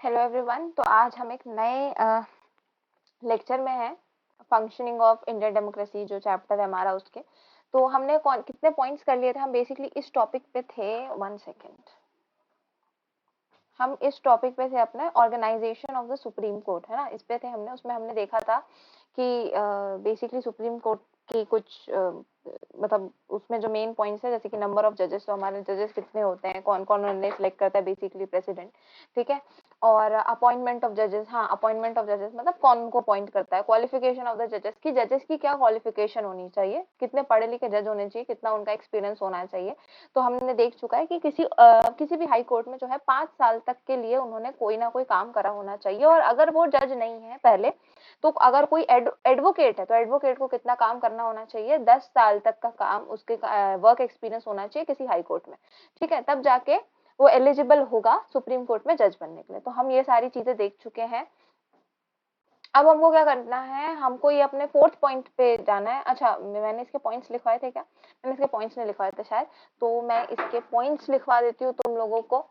Hello everyone. तो आज हम एक नए लेक्चर में हैं, फंक्शनिंग ऑफ इंडियन डेमोक्रेसी जो चैप्टर है हमारा उसके। तो हमने कितने पॉइंट्स कर लिए थे। हम बेसिकली इस टॉपिक पे थे, वन सेकेंड, हम इस टॉपिक पे थे अपने organisation of the Supreme Court, है ना, इस पे थे हमने। उसमें हमने देखा था कि बेसिकली सुप्रीम कोर्ट की कुछ मतलब उसमें जो मेन पॉइंट्स है, जैसे कि नंबर ऑफ जजेस, तो हमारे जजेस कितने होते हैं, कौन कौन उन्हें सिलेक्ट करता है, बेसिकली प्रेसिडेंट, ठीक है। और अपॉइंटमेंट ऑफ जजेस, हाँ, अपॉइंटमेंट ऑफ जजेस मतलब कौन उनको अपॉइंट करता है, क्वालिफिकेशन ऑफ द जजेस की क्या क्वालिफिकेशन होनी चाहिए, कितने पढ़े लिखे जज होने चाहिए, कितना उनका एक्सपीरियंस होना चाहिए। तो हमने देख चुका है कि किसी भी हाई कोर्ट में जो है 5 साल तक के लिए उन्होंने कोई ना कोई काम करा होना चाहिए। और अगर वो जज नहीं है पहले, तो अगर कोई एडवोकेट है तो एडवोकेट को कितना काम करना होना चाहिए, 10 साल तक का काम उसके वर्क एक्सपीरियंस होना चाहिए किसी हाई कोर्ट में, ठीक है। तब जाके वो एलिजिबल होगा सुप्रीम कोर्ट में जज बनने के लिए। तो हम ये सारी चीजें देख चुके हैं। अब हमको क्या करना है, हमको ये अपने फोर्थ पॉइंट पे जाना है। अच्छा, मैंने इसके पॉइंट्स लिखवाए थे क्या? मैंने इसके पॉइंट्स नहीं लिखवाए थे शायद, तो मैं इसके पॉइंट्स लिखवा देती हूँ तुम लोगों को।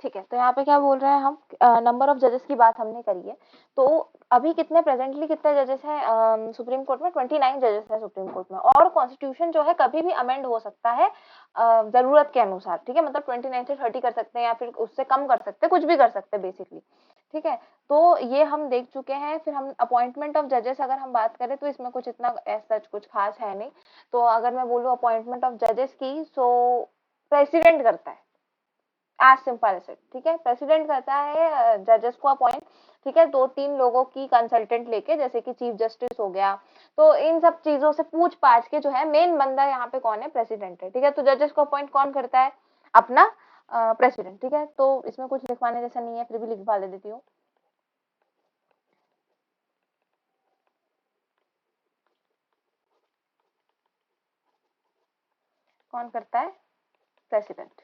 ठीक है, तो यहाँ पे क्या बोल रहे हैं हम, नंबर ऑफ जजेस की बात हमने करी है। तो अभी प्रेजेंटली कितने जजेस हैं सुप्रीम कोर्ट में? 29 जजेस हैं सुप्रीम कोर्ट में। और कॉन्स्टिट्यूशन जो है कभी भी अमेंड हो सकता है जरूरत के अनुसार, ठीक है। मतलब 29 से 30 कर सकते हैं या फिर उससे कम कर सकते हैं, कुछ भी कर सकते हैं बेसिकली, ठीक है। तो ये हम देख चुके हैं। फिर हम अपॉइंटमेंट ऑफ जजेस अगर हम बात करें तो इसमें कुछ इतना सच कुछ खास है नहीं। तो अगर मैं बोलूँ अपॉइंटमेंट ऑफ जजेस की, सो प्रेसिडेंट करता है, एज सिंपल एज इट, ठीक है। प्रेसिडेंट करता है जजेस को अपॉइंट, ठीक है, 2-3 लोगों की कंसल्टेंट लेके, जैसे कि चीफ जस्टिस हो गया। तो इन सब चीजों से पूछ पाछ के जो है मेन बंदा यहाँ पे कौन है, प्रेसिडेंट है, ठीक है। तो जजेस को अपॉइंट कौन करता है? अपना प्रेसिडेंट, ठीक है। तो इसमें कुछ लिखवाने जैसा नहीं है, फिर भी लिखवा ले देती हूँ। कौन करता है? प्रेसिडेंट,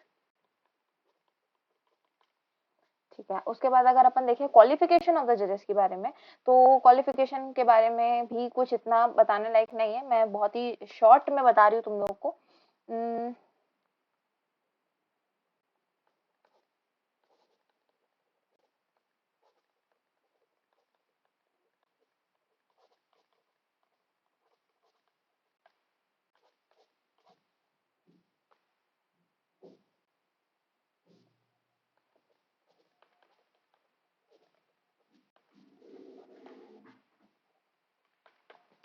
ठीक है। उसके बाद अगर अपन देखें क्वालिफिकेशन ऑफ द जजेस के बारे में, तो क्वालिफिकेशन के बारे में भी कुछ इतना बताने लायक नहीं है। मैं बहुत ही शॉर्ट में बता रही हूँ तुम लोगों को।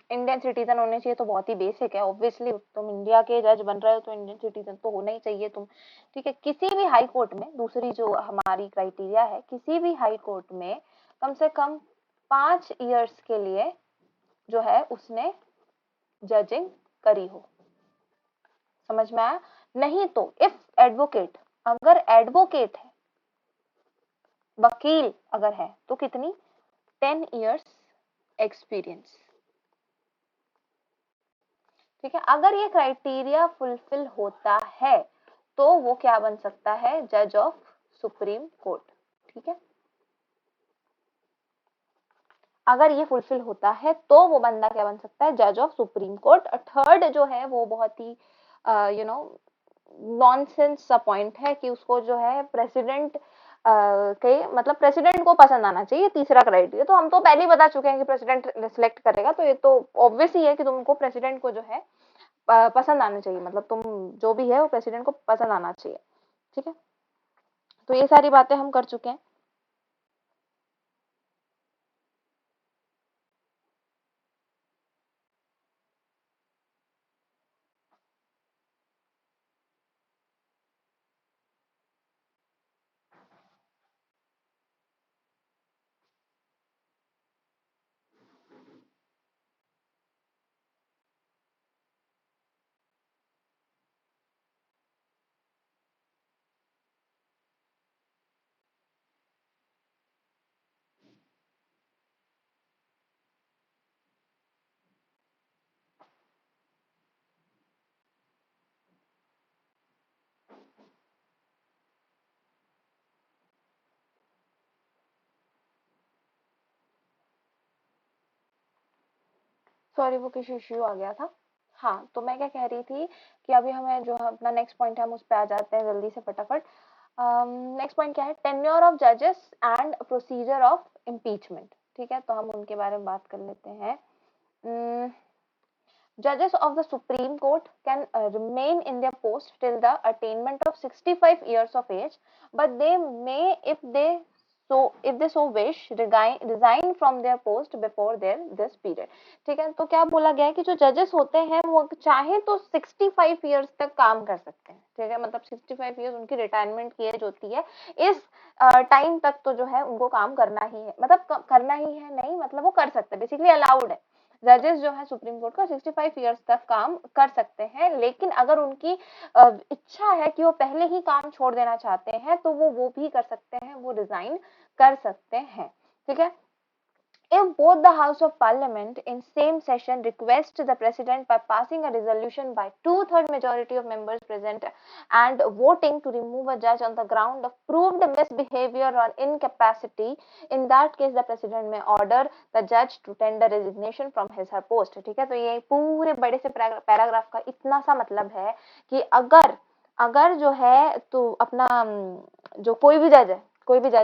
इंडियन सिटीजन होने चाहिए, तो बहुत ही बेसिक है। ऑब्वियसली तुम इंडिया के जज बन रहे हो तो इंडियन सिटीजन तो होना ही चाहिए तुम, ठीक है। किसी भी हाई कोर्ट में, दूसरी जो हमारी क्राइटेरिया है, किसी भी हाई कोर्ट में कम से कम 5 इयर्स के लिए जो है उसने जजिंग करी हो। समझ में आया? नहीं तो इफ एडवोकेट, अगर एडवोकेट है, वकील अगर है, तो कितनी? 10 इयर्स एक्सपीरियंस, ठीक है। अगर ये क्राइटेरिया फुलफिल होता है तो वो क्या बन सकता है, जज ऑफ सुप्रीम कोर्ट। ठीक है, अगर ये फुलफिल होता है तो वो बंदा क्या बन सकता है, जज ऑफ सुप्रीम कोर्ट। थर्ड जो है वो बहुत ही यू नो नॉनसेंस सा पॉइंट है कि उसको जो है प्रेसिडेंट के मतलब प्रेसिडेंट को पसंद आना चाहिए, तीसरा क्राइटेरिया। तो हम तो पहले ही बता चुके हैं कि प्रेसिडेंट सिलेक्ट करेगा, तो ये तो ऑब्वियस ही है कि तुमको प्रेसिडेंट को जो है पसंद आना चाहिए, मतलब तुम जो भी है वो प्रेसिडेंट को पसंद आना चाहिए। ठीक है, तो ये सारी बातें हम कर चुके हैं। सॉरी, वो किसी इश्यू आ गया था। हाँ, तो मैं क्या कह रही थी कि अभी हमें जो अपना नेक्स्ट पॉइंट है हम उस पे आ जाते हैं जल्दी से फटाफट। नेक्स्ट पॉइंट क्या है, टेन्योर ऑफ जजेस एंड प्रोसीजर ऑफ इम्पीचमेंट। ठीक है, तो हम उनके बारे में बात कर लेते हैं। Judges of the Supreme Court can remain in their post till the attainment of 65 years of age, but they may, if they so wish, resign from their post before their this period. ठीक है, तो क्या बोला गया है कि जो जजेस होते हैं वो चाहे तो 65 इयर्स तक काम कर सकते हैं। ठीक है, मतलब 65 इयर्स उनकी रिटायरमेंट की एज होती है। इस टाइम तक तो जो है उनको काम करना ही है, मतलब करना ही है नहीं, मतलब वो कर सकते हैं, बेसिकली अलाउड है। जजेस जो है सुप्रीम कोर्ट का 65 इयर्स तक काम कर सकते हैं, लेकिन अगर उनकी इच्छा है कि वो पहले ही काम छोड़ देना चाहते हैं तो वो भी कर सकते हैं, वो रिजाइन कर सकते हैं। ठीक है, if both the House of Parliament in same session request the President by passing a resolution by two-third majority of members present and voting to remove a judge on the ground of proved misbehavior or incapacity, in that case the President may order the judge to tender resignation from his her post। ठीक है, तो ये पूरे बड़े से paragraph का इतना सा मतलब है कि अगर अगर जो है तो अपना जो कोई भी जज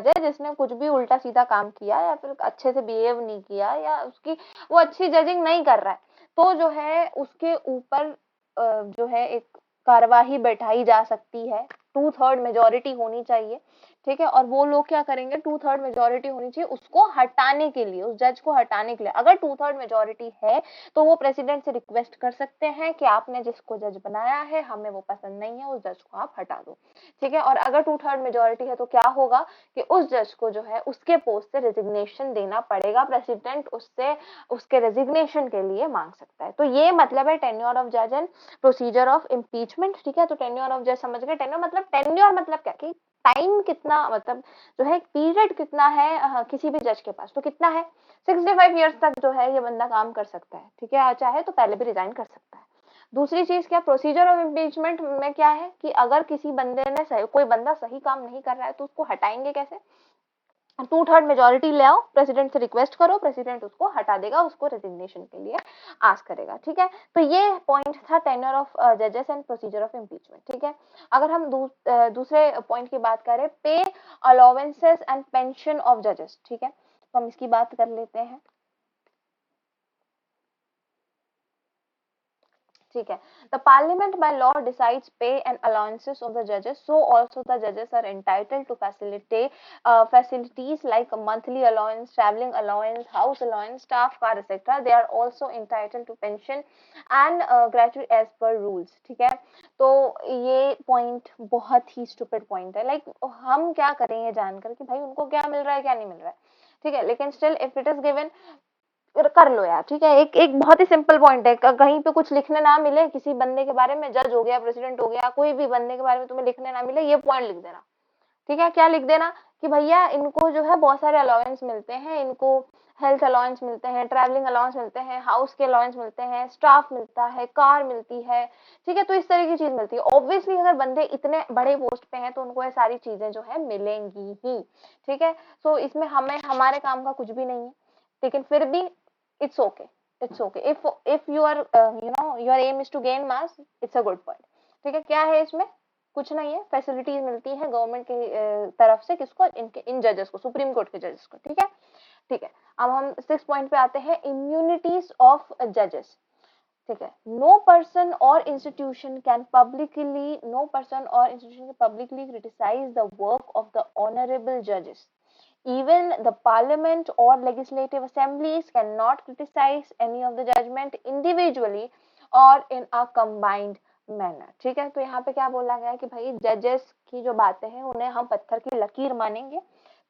है जिसने कुछ भी उल्टा सीधा काम किया या फिर अच्छे से बिहेव नहीं किया या उसकी वो अच्छी जजिंग नहीं कर रहा है, तो जो है उसके ऊपर जो है एक कार्यवाही बैठाई जा सकती है। टू थर्ड मेजोरिटी होनी चाहिए। ठीक है, और वो लोग क्या करेंगे, टू थर्ड मेजोरिटी होनी चाहिए उसको हटाने के लिए, उस जज को हटाने के लिए। अगर टू थर्ड मेजोरिटी है तो वो प्रेसिडेंट से रिक्वेस्ट कर सकते हैं कि आपने जिसको जज बनाया है हमें वो पसंद नहीं है, उस जज को आप हटा दो। ठीक है, और अगर टू थर्ड मेजोरिटी है तो क्या होगा कि उस जज को जो है उसके पोस्ट से रेजिग्नेशन देना पड़ेगा, प्रेसिडेंट उससे उसके रेजिग्नेशन के लिए मांग सकता है। तो ये मतलब है टेन्योर ऑफ जज एंड प्रोसीजर ऑफ इम्पीचमेंट। ठीक है, तो टेन्योर ऑफ जज समझ गए। टेन्योर मतलब क्या कि टाइम कितना, मतलब जो है पीरियड कितना है किसी भी जज के पास, तो कितना है 65 इयर्स तक जो है ये बंदा काम कर सकता है। ठीक है, चाहे तो पहले भी रिजाइन कर सकता है। दूसरी चीज क्या, प्रोसीजर ऑफ इम्पीचमेंट में क्या है कि अगर किसी बंदे ने कोई बंदा सही काम नहीं कर रहा है तो उसको हटाएंगे कैसे, टू थर्ड मेजोरिटी ले आओ, प्रेसिडेंट से रिक्वेस्ट करो, प्रेसिडेंट उसको हटा देगा, उसको रेजिग्नेशन के लिए आस्क करेगा। ठीक है, तो ये पॉइंट था टेन्योर ऑफ जजेस एंड प्रोसीजर ऑफ इम्पीचमेंट। ठीक है, अगर हम दूसरे पॉइंट की बात करें, पे अलाउंसेस एंड पेंशन ऑफ जजेस। ठीक है, तो हम इसकी बात कर लेते हैं। ठीक है, the parliament by law decides pay and allowances of the judges, so also the judges are entitled to facilitate facilities like a monthly allowance, traveling allowance, house allowance, staff car, etc. They are also entitled to pension and gratuity as per rules। ठीक है, तो ये point बहुत ही stupid point है। Like हम क्या करें ये जानकर कि भाई उनको क्या मिल रहा है क्या नहीं मिल रहा है। ठीक है, लेकिन still if it is given कर लो यार। ठीक है, एक एक बहुत ही सिंपल पॉइंट है, कहीं पे कुछ लिखने ना मिले किसी बंदे के बारे में, जज हो गया, प्रेसिडेंट हो गया, कोई भी बंदे के बारे में तुम्हें लिखने ना मिले, ये पॉइंट लिख देना। ठीक है, क्या लिख देना कि भैया इनको जो है बहुत सारे अलाउंस मिलते हैं, इनको हेल्थ अलाउंस मिलते हैं, ट्रैवलिंग अलाउंस मिलते हैं, हाउस के अलाउंस मिलते हैं, स्टाफ मिलता है, कार मिलती है, ठीक है, तो इस तरह की चीज मिलती है। ऑब्वियसली अगर बंदे इतने बड़े पोस्ट पे हैं तो उनको ये सारी चीजें जो है मिलेंगी ही, ठीक है। सो इसमें हमें हमारे काम का कुछ भी नहीं है, लेकिन फिर भी it's okay, it's okay if you are your aim is to gain mass, it's a good point, ठीक है। क्या है इसमें, कुछ नहीं है, फैसिलिटीज मिलती है गवर्नमेंट की तरफ से, किसको, इनके इन जजेस को, सुप्रीम कोर्ट के जजेस को, ठीक है, ठीक है। अब हम 6 पॉइंट पे आते हैं, इम्यूनिटीज ऑफ जजेस, ठीक है। नो पर्सन और institution publicly criticise the work of the honourable जजेस, even the parliament or legislative assemblies cannot criticize any of the judgment individually or in a combined manner, ठीक है। तो यहाँ पे क्या बोला गया है कि भाई जजेस की जो बातें हैं उन्हें हम पत्थर की लकीर मानेंगे,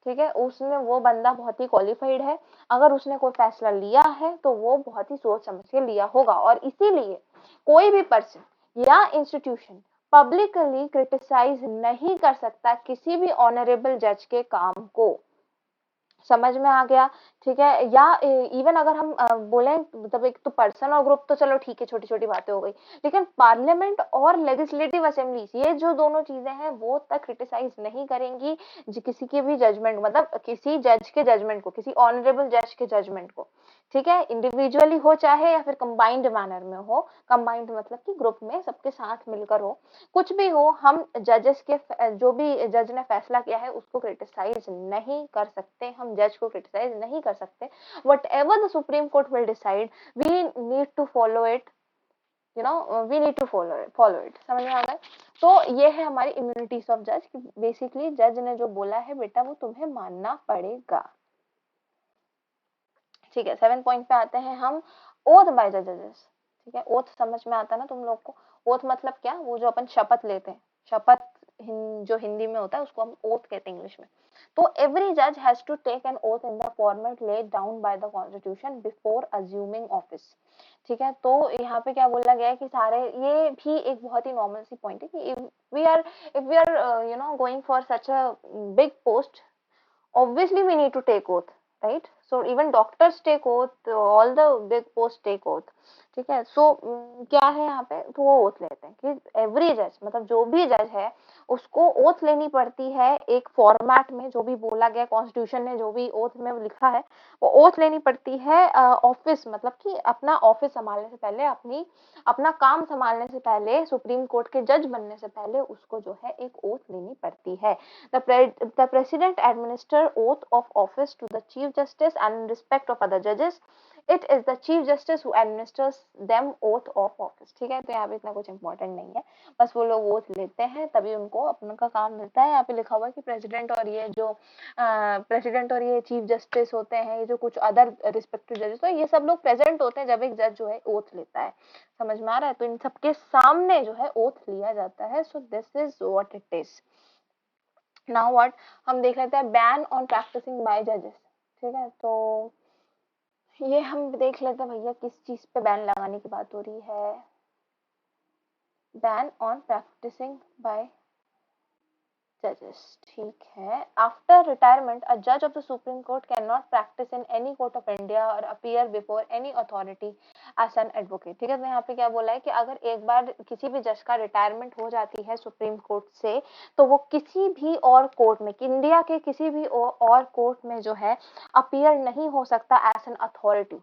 ठीक है, उसमें वो बंदा बहुत ही क्वालिफाइड है, अगर उसने कोई फैसला लिया है तो वो बहुत ही सोच समझ के लिया होगा, और इसीलिए कोई भी पर्सन या इंस्टीट्यूशन पब्लिकली क्रिटिसाइज नहीं कर सकता किसी भी ऑनरेबल जज के काम को, समझ में आ गया, ठीक है। या इवन अगर हम बोले, मतलब एक तो पर्सन और ग्रुप तो चलो ठीक है, छोटी छोटी बातें हो गई, लेकिन पार्लियामेंट और लेजिस्लेटिव असेंबलीज, ये जो दोनों चीजें हैं वो तक क्रिटिसाइज नहीं करेंगी किसी के भी जजमेंट, मतलब किसी जज के जजमेंट को, किसी ऑनरेबल जज के जजमेंट को, ठीक है, इंडिविजुअली हो चाहे या फिर कंबाइंड मैनर में हो, कंबाइंड मतलब कि ग्रुप में सबके साथ मिलकर हो, कुछ भी हो, हम जजेस के जो भी जज ने फैसला किया है उसको क्रिटिसाइज नहीं कर सकते, हम जज को क्रिटिसाइज नहीं कर सकते। Whatever the Supreme Court will decide, we need to follow it, we need to follow it, समझ में आ गया। तो ये है हमारी इम्यूनिटीज ऑफ जज, बेसिकली जज ने जो बोला है बेटा वो तुम्हें मानना पड़ेगा, ठीक है। 7 पॉइंट पे आते हैं हम, ओथ बाय द जजेस, ठीक है। ओथ समझ में आता है ना तुम लोग को, ओथ मतलब क्या, वो जो अपन शपथ लेते हैं, शपथ जो हिंदी में होता है उसको हम ओथ कहते हैं इंग्लिश में। तो एवरी जज has to take an oath in the format laid down by the constitution before assuming office, ठीक है। तो यहाँ पे क्या बोला गया है कि सारे, ये भी एक बहुत ही नॉर्मल सी पॉइंट है कि if we are going for such a big post, obviously we need to take oath, right? So even doctors take oath, all the big posts take oath, ठीक है। सो क्या है यहाँ पे, तो वो ओथ लेते हैं कि एवरी जज, मतलब जो भी जज है उसको ओथ लेनी पड़ती है एक फॉर्मेट में, जो भी बोला गया कॉन्स्टिट्यूशन ने, जो भी ओथ में लिखा है वो ओथ लेनी पड़ती है ऑफिस, मतलब कि अपना ऑफिस संभालने से पहले, अपना काम संभालने से पहले, सुप्रीम कोर्ट के जज बनने से पहले उसको जो है एक ओथ लेनी पड़ती है। The President administer oath of office to the Chief Justice, and in respect of other judges, it is the Chief Justice who administers them oath of office, ठीक है। तो यहाँ पे इतना कुछ इंपॉर्टेंट नहीं है, बस वो लोग ओथ लेते हैं तभी उनको अपना का काम मिलता है। यहाँ पे लिखा हुआ है कि प्रेसिडेंट और ये चीफ जस्टिस होते हैं, ये जो कुछ अदर रिस्पेक्टिव जजेस, तो ये सब लोग प्रेजेंट होते हैं जब एक जज जो है ओथ लेता है, समझ में आ रहा है। तो इन सबके सामने जो है ओथ लिया जाता है। So this is what it is. Now what, हम देख लेते हैं बैन ऑन प्रैक्टिसिंग बाय जजेस, ठीक है। तो ये हम देख लेते हैं भैया किस चीज पे बैन लगाने की बात हो रही है। बैन ऑन प्रैक्टिसिंग बाय जजेस, ठीक है। आफ्टर रिटायरमेंट अ जज of the Supreme Court can not practise in any court of India और appear before any authority as an advocate, ठीक है। तो यहाँ पे क्या बोला है कि अगर एक बार किसी भी जज का रिटायरमेंट हो जाती है सुप्रीम कोर्ट से, तो वो किसी भी और कोर्ट में, इंडिया के किसी भी और कोर्ट में जो है अपीयर नहीं हो सकता एज एन अथॉरिटी,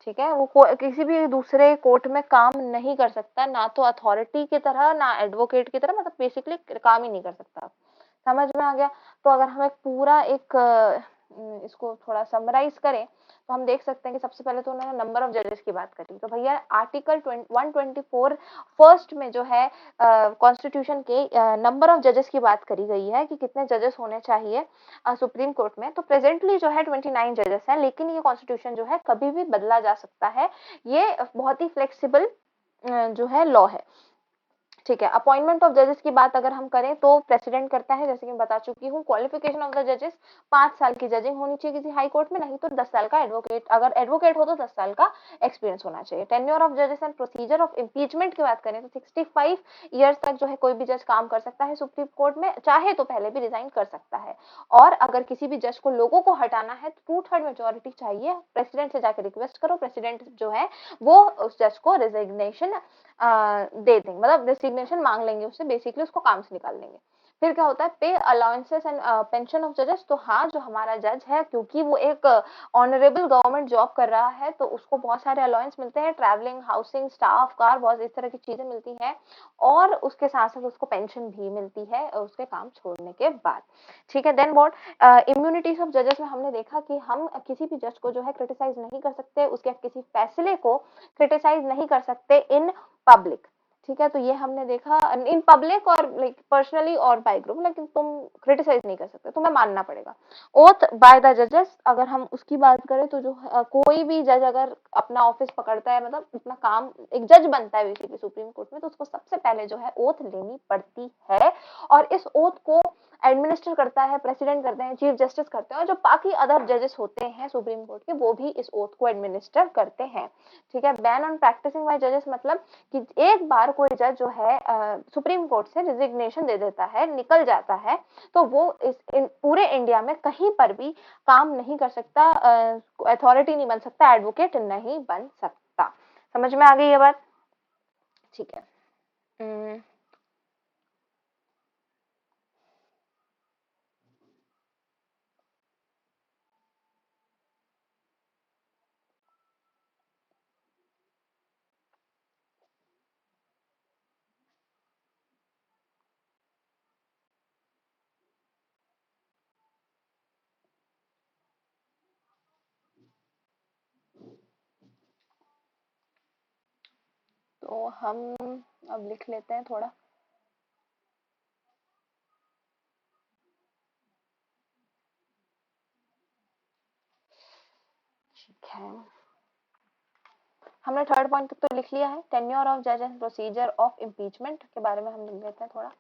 ठीक है। वो किसी भी दूसरे कोर्ट में काम नहीं कर सकता, ना तो अथॉरिटी की तरह ना एडवोकेट की तरह, मतलब बेसिकली काम ही नहीं कर सकता, समझ में आ गया। तो अगर हम एक पूरा एक इसको थोड़ा समराइज करें तो हम देख सकते हैं कि सबसे पहले तो उन्होंने नंबर ऑफ जजेस की बात करी। तो भैया आर्टिकल 124 फर्स्ट में जो है कॉन्स्टिट्यूशन के नंबर ऑफ जजेस की बात करी गई है कि कितने जजेस होने चाहिए सुप्रीम कोर्ट में। तो प्रेजेंटली जो है 29 जजेस हैं, लेकिन ये कॉन्स्टिट्यूशन जो है कभी भी बदला जा सकता है, ये बहुत ही फ्लेक्सिबल जो है लॉ है, ठीक है। अपॉइंटमेंट ऑफ जजेस की बात अगर हम करें तो प्रेसिडेंट करता है, जैसे कि मैं बता चुकी हूँ। क्वालिफिकेशन ऑफ द जजेस, 5 साल की जजिंग होनी चाहिए किसी हाई कोर्ट में, नहीं तो 10 साल का एडवोकेट, अगर एडवोकेट हो तो 10 साल का एक्सपीरियंस होना चाहिए। टेन्योर ऑफ जजेस एंड प्रोसीजर ऑफ इम्पीचमेंट की बात करें तो 65 ईयर्स तक जो है कोई भी जज काम कर सकता है सुप्रीम कोर्ट में, चाहे तो पहले भी रिजाइन कर सकता है। और अगर किसी भी जज को लोगों को हटाना है तो 2/3 मेजोरिटी चाहिए, प्रेसिडेंट से जाकर रिक्वेस्ट करो, प्रेसिडेंट जो है वो उस जज को रिजिग्नेशन दे देंगे, मतलब रेसिग्नेशन मांग लेंगे उससे, बेसिकली उसको काम से निकाल देंगे। फिर क्या होता है, पे अलाउंसेस एंड पेंशन ऑफ जजेस। तो हाँ, जो हमारा जज है, क्योंकि वो एक ऑनरेबल गवर्नमेंट जॉब कर रहा है, तो उसको बहुत सारे अलाउंस मिलते हैं, ट्रैवलिंग, हाउसिंग, स्टाफ, कार, बहुत इस तरह की चीजें मिलती हैं। और उसके साथ साथ उसको पेंशन भी मिलती है उसके काम छोड़ने के बाद। ठीक है। देन व्हाट, इम्यूनिटीज ऑफ जजेस में हमने देखा कि हम किसी भी जज को जो है क्रिटिसाइज नहीं कर सकते, उसके किसी फैसले को क्रिटिसाइज नहीं कर सकते इन पब्लिक। ठीक है। तो ये हमने देखा इन पब्लिक और लाइक पर्सनली और बाय ग्रुप, लेकिन तुम क्रिटिसाइज नहीं कर सकते, तुम्हें मानना पड़ेगा। ओथ बाय द जजेस, अगर हम उसकी बात करें तो जो कोई भी जज अगर अपना ऑफिस पकड़ता है, मतलब अपना काम, एक जज बनता है बेसिकली सुप्रीम कोर्ट में, तो उसको सबसे पहले जो है ओथ लेनी पड़ती है। और इस ओथ को एडमिनिस्टर करता है, प्रेसिडेंट करते हैं, चीफ जस्टिस करते हैं, और जो बाकी अदर जजेस होते हैं सुप्रीम कोर्ट के, वो भी इस ओथ को एडमिनिस्टर करते हैं। ठीक है। बैन ऑन प्रैक्टिसिंग बाय जजेस, मतलब कि एक बार कोई जज जो है सुप्रीम कोर्ट से रिजिग्नेशन दे देता है, निकल जाता है, तो वो पूरे इंडिया में कहीं पर भी काम नहीं कर सकता, अथॉरिटी नहीं बन सकता, एडवोकेट नहीं बन सकता। समझ में आ गई ये बात? ठीक है। तो हम अब लिख लेते हैं थोड़ा। ठीक है। हमने थर्ड पॉइंट तक तो लिख लिया है, टेन्योर ऑफ जज एंड प्रोसीजर ऑफ इम्पीचमेंट के बारे में हम लिख लेते हैं थोड़ा।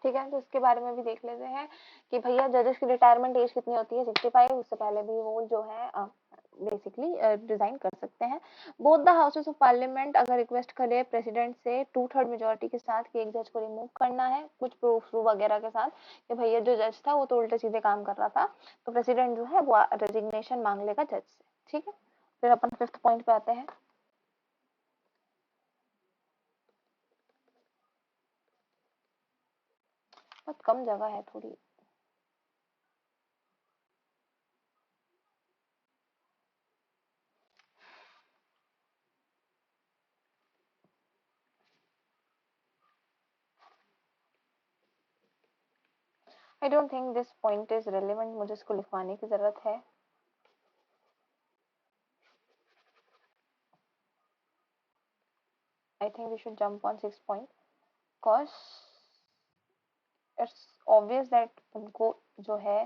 ठीक है। तो इसके बारे में भी देख लेते हैं कि भैया जजेस की रिटायरमेंट एज कितनी होती है, 65। उससे पहले भी वो जो है बेसिकली रिजाइन कर सकते हैं। Both the houses of parliament अगर रिक्वेस्ट करे प्रेसिडेंट से 2/3 मेजोरिटी के साथ कि एक जज को रिमूव करना है कुछ प्रूफ वगैरह के साथ कि भैया जो जज था वो तो उल्टे सीधे काम कर रहा था, तो प्रेसिडेंट जो है वो रेजिग्नेशन मांग लेगा जज से। ठीक है, फिर अपन 5th पॉइंट पे आते हैं। बहुत कम जगह है थोड़ी। I don't think this point is relevant, मुझे इसको लिखवाने की जरूरत है। I think we should jump on 6th point because it's obvious that उनको जो है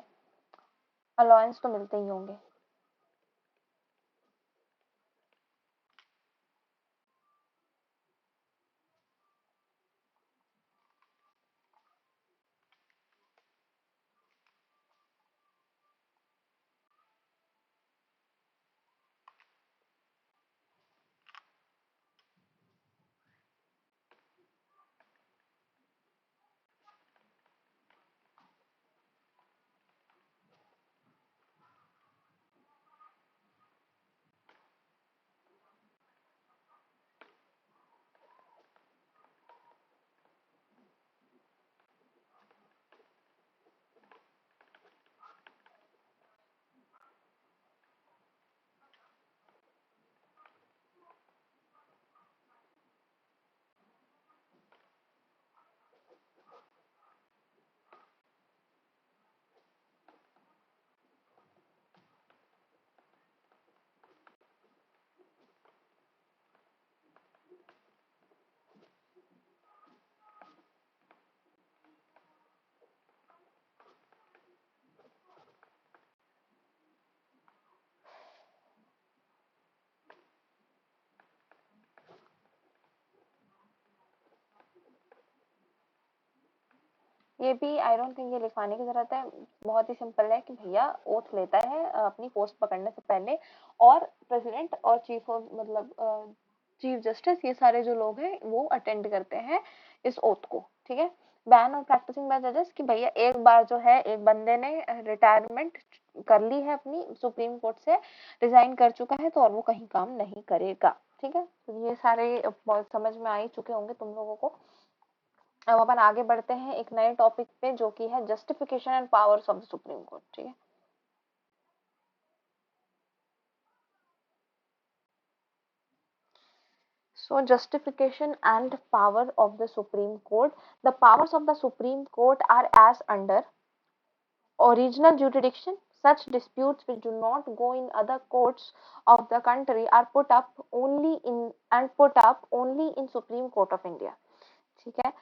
अलाउंस तो मिलते ही होंगे। ये भी आई डोंट थिंक ये लिखवाने की जरूरत है, बहुत ही सिंपल है कि भैया ओथ लेता है अपनी पोस्ट पकड़ने से पहले, और प्रेसिडेंट और चीफ ऑफ मतलब चीफ जस्टिस ये सारे जो लोग हैं वो अटेंड करते हैं इस ओथ को। ठीक है, बैन और प्रैक्टिसिंग बाय जजेस कि भैया एक बार जो है एक बंदे ने रिटायरमेंट कर ली है अपनी सुप्रीम कोर्ट से, रिजाइन कर चुका है तो और वो कहीं काम नहीं करेगा। ठीक है, तो ये सारे समझ में आ ही चुके होंगे तुम लोगों को। अब अपन आगे बढ़ते हैं एक नए टॉपिक पे जो कि है justification and powers of the Supreme court. ठीक है, so justification and power of the supreme court. The powers of the supreme court are as under original jurisdiction. Such disputes which do not go in other courts of the country are put up only in and put up only in supreme court of India. ठीक है,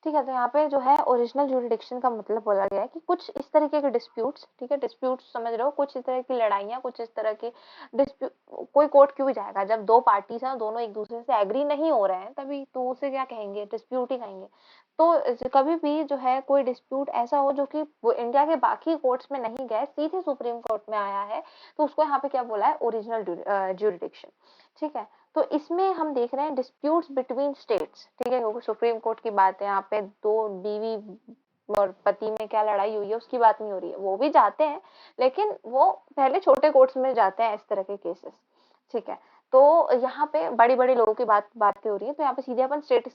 ठीक है, तो यहाँ पे जो है original jurisdiction का मतलब बोला गया है कि कुछ इस तरीके के डिस्प्यूट्स, ठीक है, डिस्प्यूट्स समझ रहे हो, कुछ इस तरह की लड़ाइयाँ, कुछ इस तरह के डिस्प्यूट, कोई कोर्ट क्यों भी जाएगा जब दो पार्टीज हैं दोनों एक दूसरे से एग्री नहीं हो रहे हैं, तभी तो उसे क्या कहेंगे, डिस्प्यूट ही कहेंगे। तो कभी भी जो है कोई डिस्प्यूट ऐसा हो जो कि इंडिया के बाकी कोर्ट्स में नहीं गए, सीधे सुप्रीम कोर्ट में आया है, तो उसको यहाँ पे क्या बोला है, ओरिजिनल जुरिडिक्शन। ठीक है, तो इसमें हम देख रहे हैं डिस्प्यूट्स बिटवीन स्टेट्स। ठीक है, क्योंकि सुप्रीम कोर्ट की बात है, यहाँ पे दो बीवी और पति में क्या लड़ाई हुई है उसकी बात नहीं हो रही है, वो भी जाते हैं लेकिन वो पहले छोटे कोर्ट्स में जाते हैं इस तरह के केसेस। ठीक है, तो यहाँ पे बड़ी बड़ी लोगों की बातें हो रही है, तो यहाँ पे सीधे अपन स्टेट्स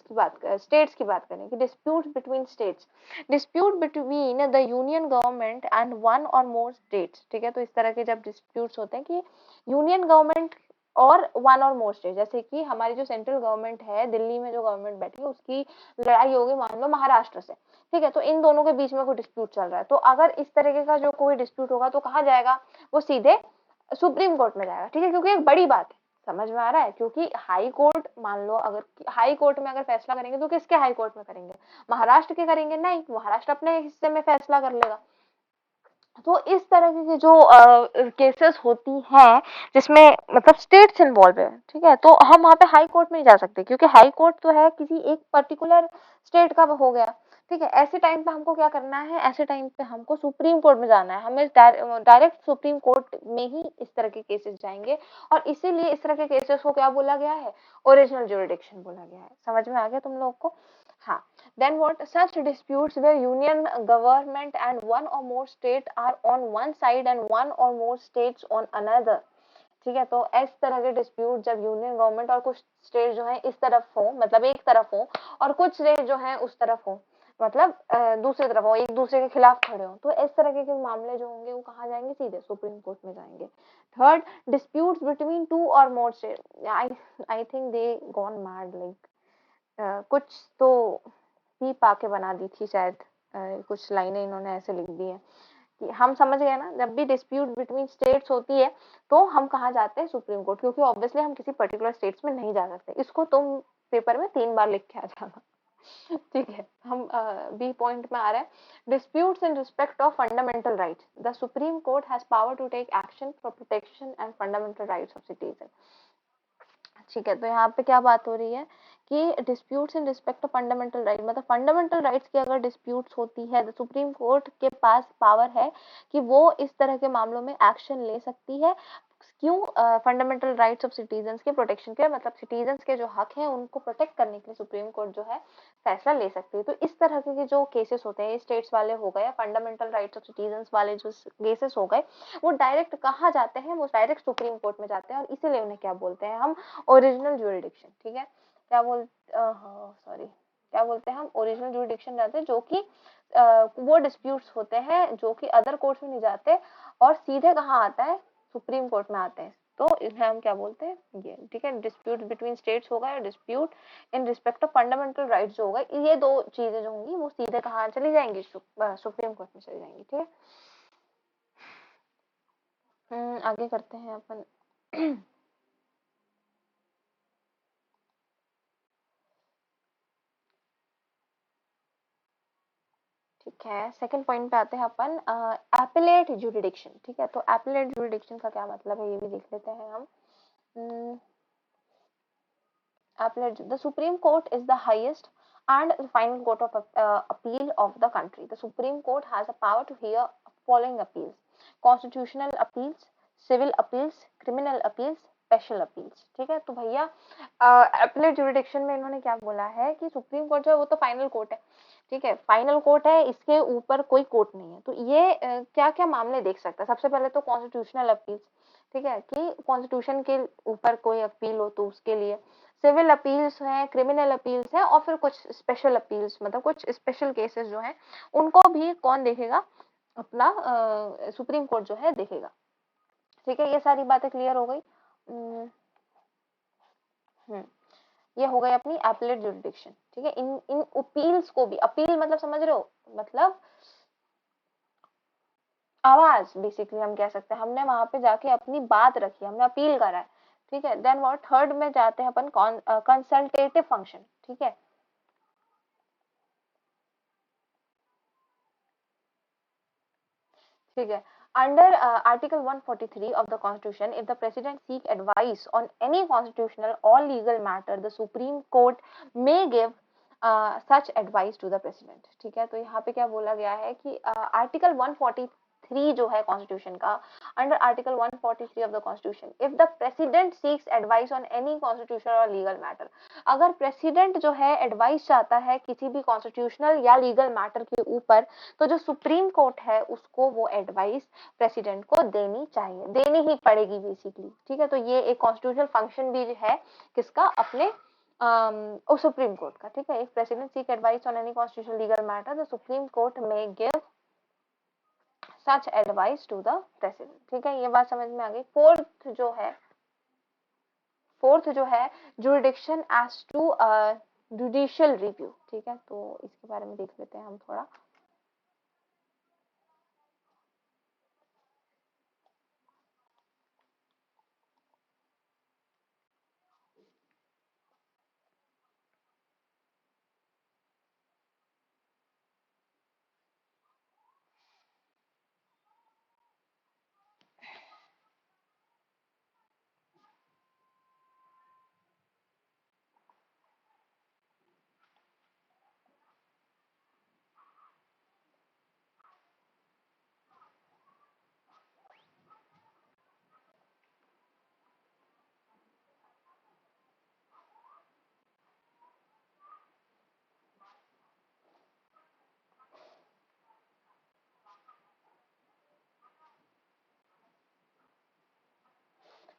की बात करें कि dispute between states, dispute between the union government and one और मोर स्टेट्स। ठीक है, तो इस तरह के जब डिस्प्यूट्स होते हैं कि यूनियन गवर्नमेंट और वन और मोर स्टेट, जैसे कि हमारी जो सेंट्रल गवर्नमेंट है, दिल्ली में जो गवर्नमेंट बैठी है उसकी लड़ाई होगी मान लो महाराष्ट्र से। ठीक है, तो इन दोनों के बीच में कोई डिस्प्यूट चल रहा है, तो अगर इस तरीके का जो कोई डिस्प्यूट होगा तो कहाँ जाएगा, वो सीधे सुप्रीम कोर्ट में जाएगा। ठीक है, क्योंकि एक बड़ी बात है, समझ में आ रहा है, क्योंकि हाई कोर्ट मान लो अगर हाई कोर्ट में अगर फैसला करेंगे तो किसके हाई कोर्ट में करेंगे, महाराष्ट्र के करेंगे नहीं, महाराष्ट्र अपने हिस्से में फैसला कर लेगा। तो इस तरह की जो केसेस होती हैं जिसमें मतलब स्टेट्स इन्वॉल्व है, ठीक है, तो हम वहाँ पे हाई कोर्ट में नहीं जा सकते क्योंकि हाई कोर्ट तो है किसी एक पर्टिकुलर स्टेट का हो गया, ठीक है। ऐसे टाइम पे हमको क्या करना है, ऐसे टाइम पे हमको सुप्रीम कोर्ट में जाना है, हमें डायरेक्ट सुप्रीम कोर्ट में ही इस तरह के केसेस जाएंगे। और इसीलिए इस तरह के केसेस को क्या बोला गया है, ओरिजिनल ज्यूरिडिक्शन बोला गया है। समझ में आ गया तुम लोग को? हाँ। Then what? Such disputes where union government and one or more state are on one side and one or more states on another, ठीक है। तो इस तरह के डिस्प्यूट जब यूनियन गवर्नमेंट और कुछ स्टेट जो है इस तरफ हो, मतलब एक तरफ हो, और कुछ स्टेट जो है उस तरफ हो, मतलब दूसरी तरफ हो, एक दूसरे के खिलाफ खड़े हो, तो इस तरह के मामले जो होंगे वो कहाँ जाएंगे, सीधे सुप्रीम कोर्ट में जाएंगे। थर्ड, डिस्प्यूट्स बिटवीन टू और more state. I think they gone mad, like कुछ तो ही पाके बना दी थी शायद, कुछ लाइनें इन्होंने ऐसे लिख दी है कि हम समझ गए ना, जब भी डिस्प्यूट बिटवीन स्टेट्स होती है तो हम कहाँ जाते हैं, सुप्रीम कोर्ट, क्योंकि ऑब्वियसली हम किसी पर्टिकुलर स्टेट्स में नहीं जा सकते। इसको तुम पेपर में 3 बार लिख के आ जाना। ठीक है, हम बी पॉइंट में आ रहे हैं। Disputes in respect of fundamental rights, the Supreme Court has power to take action for protection and fundamental rights of citizen. ठीक है, तो यहाँ पे क्या बात हो रही है कि disputes in respect of fundamental right, मतलब फंडामेंटल राइट्स की अगर डिस्प्यूट्स होती है तो सुप्रीम कोर्ट के पास पावर है कि वो इस तरह के मामलों में एक्शन ले सकती है। क्यों? फंडामेंटल राइट्स ऑफ सिटीजन्स के प्रोटेक्शन के, मतलब सिटीजन्स के जो हक हैं उनको प्रोटेक्ट करने के लिए सुप्रीम कोर्ट जो है फैसला ले सकती है। तो इस तरह के जो केसेस होते हैं, स्टेट्स वाले हो गए, फंडामेंटल राइट्स ऑफ सिटीजन्स वाले जो केसेस हो गए, वो डायरेक्ट कहाँ जाते हैं, वो डायरेक्ट सुप्रीम कोर्ट में जाते हैं। और इसीलिए उन्हें क्या बोलते हैं हम, ओरिजिनल ज्यूरिडिक्शन। ठीक है, क्या बोल सॉरी क्या बोलते हैं हम, ओरिजिनल ज्यूरिडिक्शन रहते हैं, जो कि वो डिस्प्यूट्स होते हैं जो कि अदर कोर्ट में नहीं जाते और सीधे कहाँ आता है, सुप्रीम कोर्ट में आते हैं। तो इन्हें हम क्या बोलते हैं, ये। ठीक है, डिस्प्यूट बिटवीन स्टेट्स होगा या dispute in respect of fundamental rights जो होगा, ये दो चीजें जो होंगी वो सीधे कहाँ चली जाएंगी, सुप्रीम कोर्ट में चली जाएंगी। ठीक है, आगे करते हैं अपन। ठीक है, सेकंड पॉइंट पे आते हैं अपन, एपेलेट ज्यूरिडिक्शन। ठीक है, तो एपेलेट ज्यूरिडिक्शन का क्या मतलब है ये भी देख लेते हैं हम। Appellate, the Supreme Court is the highest and the final court of appeal of the country. The Supreme Court has a power to hear following appeals: constitutional appeals, civil appeals, criminal appeals, special appeals. ठीक है, तो भैया appellate jurisdiction में इन्होंने क्या बोला है कि सुप्रीम कोर्ट जो है वो तो फाइनल कोर्ट है, ठीक है, फाइनल कोर्ट है, इसके ऊपर कोई कोर्ट नहीं है। तो ये क्या क्या मामले देख सकता है, सबसे पहले तो कॉन्स्टिट्यूशनल अपील्स, ठीक है, कि कॉन्स्टिट्यूशन के ऊपर कोई अपील हो तो उसके लिए, सिविल अपील्स हैं, क्रिमिनल अपील्स हैं, और फिर कुछ स्पेशल अपील्स, मतलब कुछ स्पेशल केसेस जो हैं उनको भी कौन देखेगा, अपना सुप्रीम कोर्ट जो है देखेगा। ठीक है, ये सारी बातें क्लियर हो गई। हम्म, ये हो गई अपनी एपलेट जुरिडिक्शन। ठीक है, इन इन अपील्स को भी, अपील मतलब समझ रहे हो, मतलब आवाज, बेसिकली हम कह सकते हैं, हमने वहां पे जाके अपनी बात रखी, हमने अपील करा है। ठीक है, देन व्हाट, थर्ड में जाते हैं अपन कंसल्टेटिव फंक्शन। ठीक है, ठीक है, under article 143 of the constitution, if the president seek advice on any constitutional or legal matter, the supreme court may give such advice to the president। ठीक है, तो यहाँ पे क्या बोला गया है कि आर्टिकल 143 जो है कॉन्स्टिट्यूशन का, under article 143 of the constitution, if the president seeks advice on any constitutional और लीगल मैटर, अगर प्रेसिडेंट जो है एडवाइस चाहता है किसी भी कॉन्स्टिट्यूशनल या लीगल मैटर के ऊपर, तो जो सुप्रीम कोर्ट है उसको वो एडवाइस प्रेसिडेंट को देनी चाहिए, देनी ही पड़ेगी बेसिकली। ठीक है, तो ये एक कॉन्स्टिट्यूशनल फंक्शन भी है किसका, अपने सुप्रीम कोर्ट का। ठीक है, if president seek advice on any constitutional legal matter, the Supreme Court may give such advice to the president. ठीक है, ये बात समझ में आ गई। फोर्थ जो है jurisdiction as to judicial review. ठीक है, तो इसके बारे में देख लेते हैं हम थोड़ा।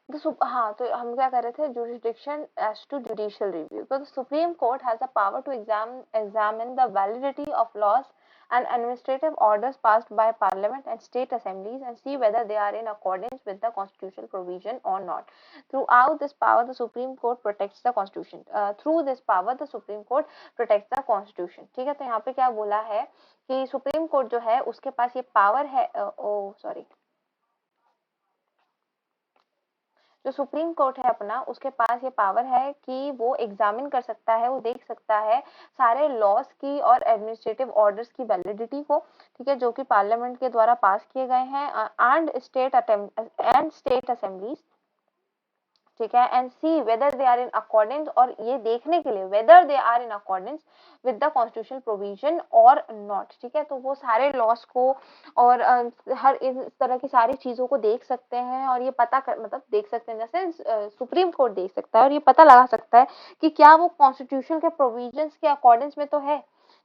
हाँ, तो हम क्या कर रहे थे, jurisdiction as to judicial review. So the Supreme Court has the power to examine the validity of laws and administrative orders passed by Parliament and state assemblies and see whether they are in accordance with the constitutional provision or not. Throughout this power, the Supreme Court protects the Constitution. Through this power, the Supreme Court protects the Constitution. ठीक है, तो यहाँ पे क्या बोला है कि supreme court जो है उसके पास ये पावर है, सॉरी, जो सुप्रीम कोर्ट है अपना, उसके पास ये पावर है कि वो एग्जामिन कर सकता है, वो देख सकता है सारे लॉज की और एडमिनिस्ट्रेटिव ऑर्डर्स की वैलिडिटी को, ठीक है, जो कि पार्लियामेंट के द्वारा पास किए गए हैं, एंड स्टेट असेंबलीज, ठीक है, and see whether they are in accordance, और ये देखने के लिए whether they are in accordance with the constitutional provision और नॉट, ठीक है, तो वो सारे लॉस को और हर इस तरह की सारी चीजों को देख सकते हैं, और ये पता कर, मतलब देख सकते हैं जैसे सुप्रीम कोर्ट देख सकता है और ये पता लगा सकता है कि क्या वो कॉन्स्टिट्यूशन के प्रोविजंस के अकॉर्डेंस में तो है,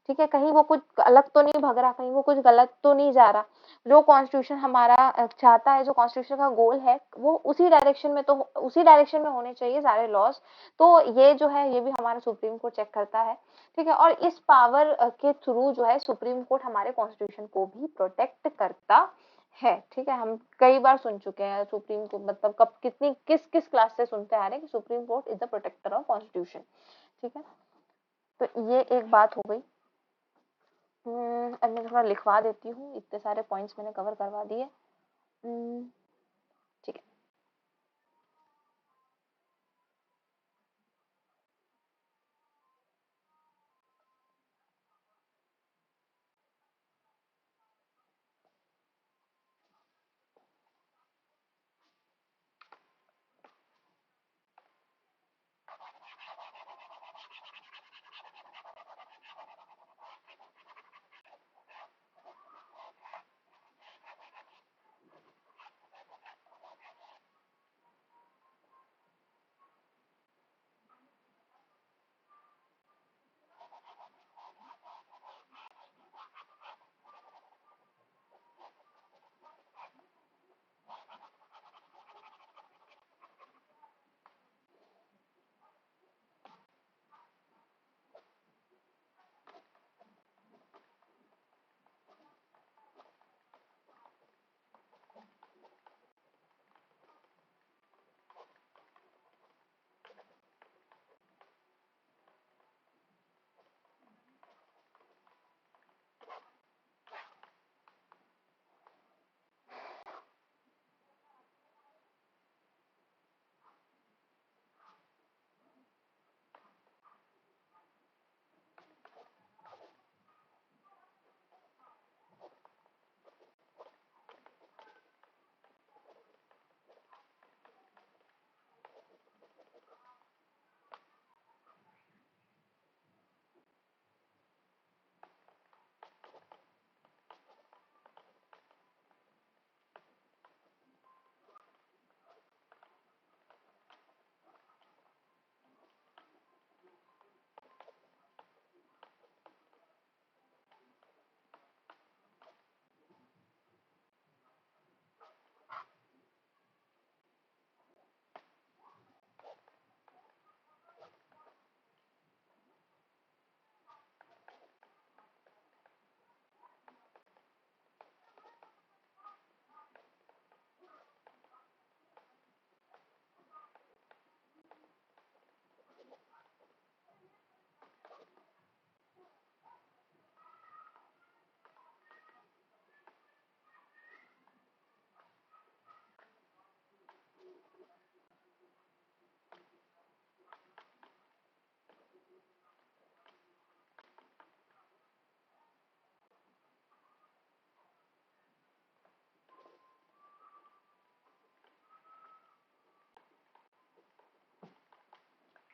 ठीक है, कहीं वो कुछ अलग तो नहीं भग रहा, कहीं वो कुछ गलत तो नहीं जा रहा, जो कॉन्स्टिट्यूशन हमारा चाहता है, जो कॉन्स्टिट्यूशन का गोल है, वो उसी डायरेक्शन में होने चाहिए सारे लॉज। तो ये जो है ये भी हमारा सुप्रीम कोर्ट चेक करता है, ठीक है, और इस पावर के थ्रू जो है सुप्रीम कोर्ट हमारे कॉन्स्टिट्यूशन को भी प्रोटेक्ट करता है, ठीक है। हम कई बार सुन चुके हैं सुप्रीम कोर्ट, मतलब कब कितनी किस किस क्लास से सुनते आ रहे हैं कि supreme court is the protector of constitution, ठीक है। तो ये एक बात हो गई। अब मैं थोड़ा लिखवा देती हूँ, इतने सारे पॉइंट्स मैंने कवर करवा दिए। ठीक है।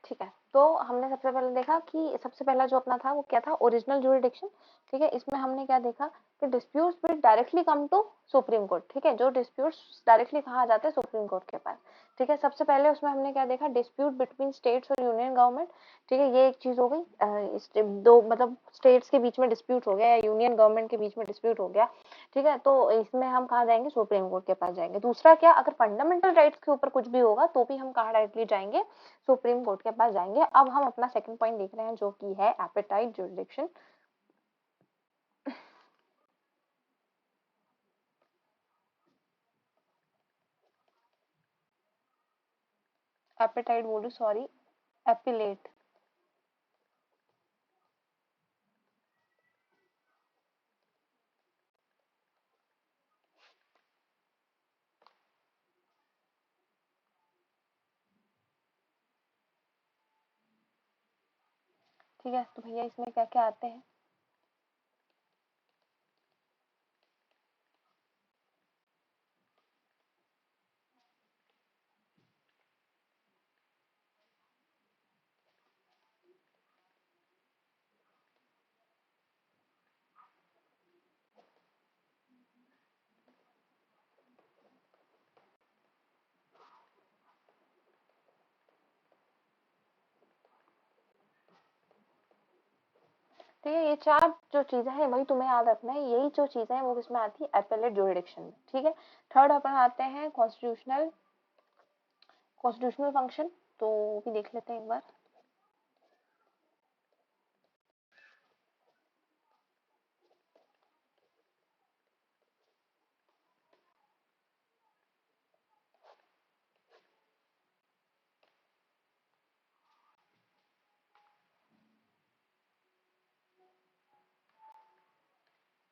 ठीक है, तो हमने सबसे पहले देखा कि सबसे पहला जो अपना था वो क्या था, ओरिजिनल जुरिडिक्शन। ठीक है, इसमें हमने क्या देखा कि disputes will directly come to supreme court. ठीक है, जो डिस्प्यूट्स डायरेक्टली कहा जाते हैं सुप्रीम कोर्ट के पास। ठीक है, सबसे पहले उसमें हमने क्या देखा, डिस्प्यूट बिटवीन स्टेट्स और यूनियन गवर्नमेंट। ठीक है, ये एक चीज हो गई। दो मतलब स्टेट्स के बीच में डिस्प्यूट हो गया या यूनियन गवर्नमेंट के बीच में डिस्प्यूट हो गया। ठीक है, तो इसमें हम कहाँ जाएंगे, सुप्रीम कोर्ट के पास जाएंगे। दूसरा क्या, अगर फंडामेंटल राइट्स के ऊपर कुछ भी होगा तो भी हम कहाँ डायरेक्टली जाएंगे, सुप्रीम कोर्ट के पास जाएंगे। अब हम अपना सेकंड पॉइंट देख रहे हैं जो कि है एपेटाइट जुरिडिक्शन। एपेटाइट बोलू, सॉरी, एपिलेट। ठीक है, तो भैया इसमें क्या क्या आते हैं। ठीक है, ये चार जो चीजें हैं वही तुम्हें याद रखना है, यही जो चीजें हैं वो किसमें आती है, एपेलेट जुरिडिक्शन में। ठीक है, थर्ड अपन आते हैं कॉन्स्टिट्यूशनल, कॉन्स्टिट्यूशनल फंक्शन। तो भी देख लेते हैं एक बार।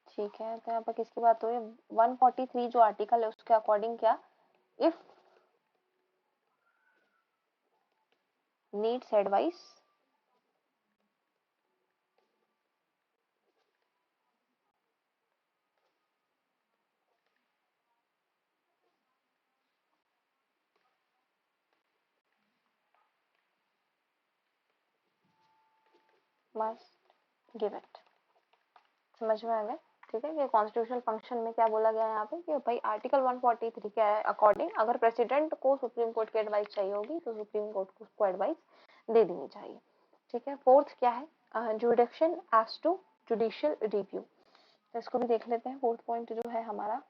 ठीक है, तो यहाँ पर किसकी बात हो रही है, 143 जो आर्टिकल है उसके अकॉर्डिंग क्या, if needs advice, must give it. समझ में आ गया। ठीक है, ये कॉन्स्टिट्यूशनल फंक्शन में क्या बोला गया है यहाँ पे कि भाई आर्टिकल 143 के अकॉर्डिंग अगर प्रेसिडेंट को सुप्रीम कोर्ट की एडवाइस चाहिए होगी तो सुप्रीम कोर्ट को उसको एडवाइस दे देनी चाहिए। ठीक है, फोर्थ क्या है, jurisdiction as to judicial review. तो इसको भी देख लेते हैं, फोर्थ पॉइंट जो है हमारा।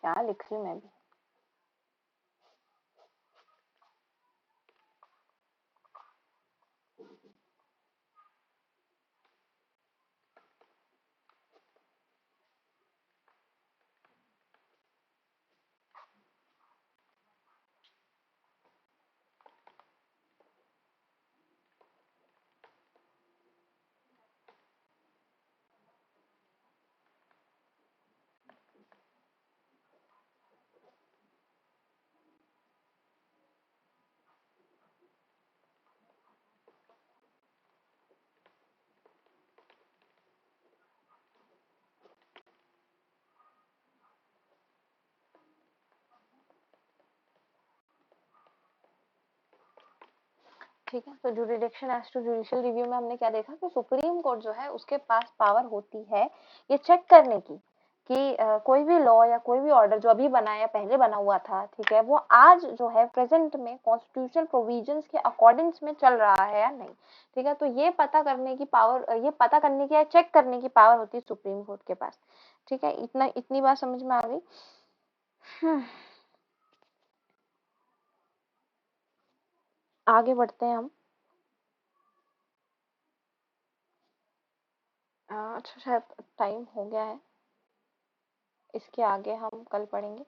क्या लिख रही हूँ मैं भी। ठीक है, तो jurisdiction as to judicial review में हमने क्या देखा कि सुप्रीम कोर्ट जो है उसके पास पावर होती है ये चेक करने की कि कोई भी लॉ या कोई भी ऑर्डर जो अभी बना या पहले बना हुआ था, ठीक है, वो आज जो है प्रेजेंट में कॉन्स्टिट्यूशनल प्रोविजंस के अकॉर्डिंग्स में चल रहा है या नहीं, ठीक है। तो ये पता करने की पावर, ये पता करने की या चेक करने की पावर होती है सुप्रीम कोर्ट के पास, ठीक है। इतनी बात समझ में आ गई। आगे बढ़ते हैं हम। अच्छा, शायद टाइम हो गया है, इसके आगे हम कल पढ़ेंगे।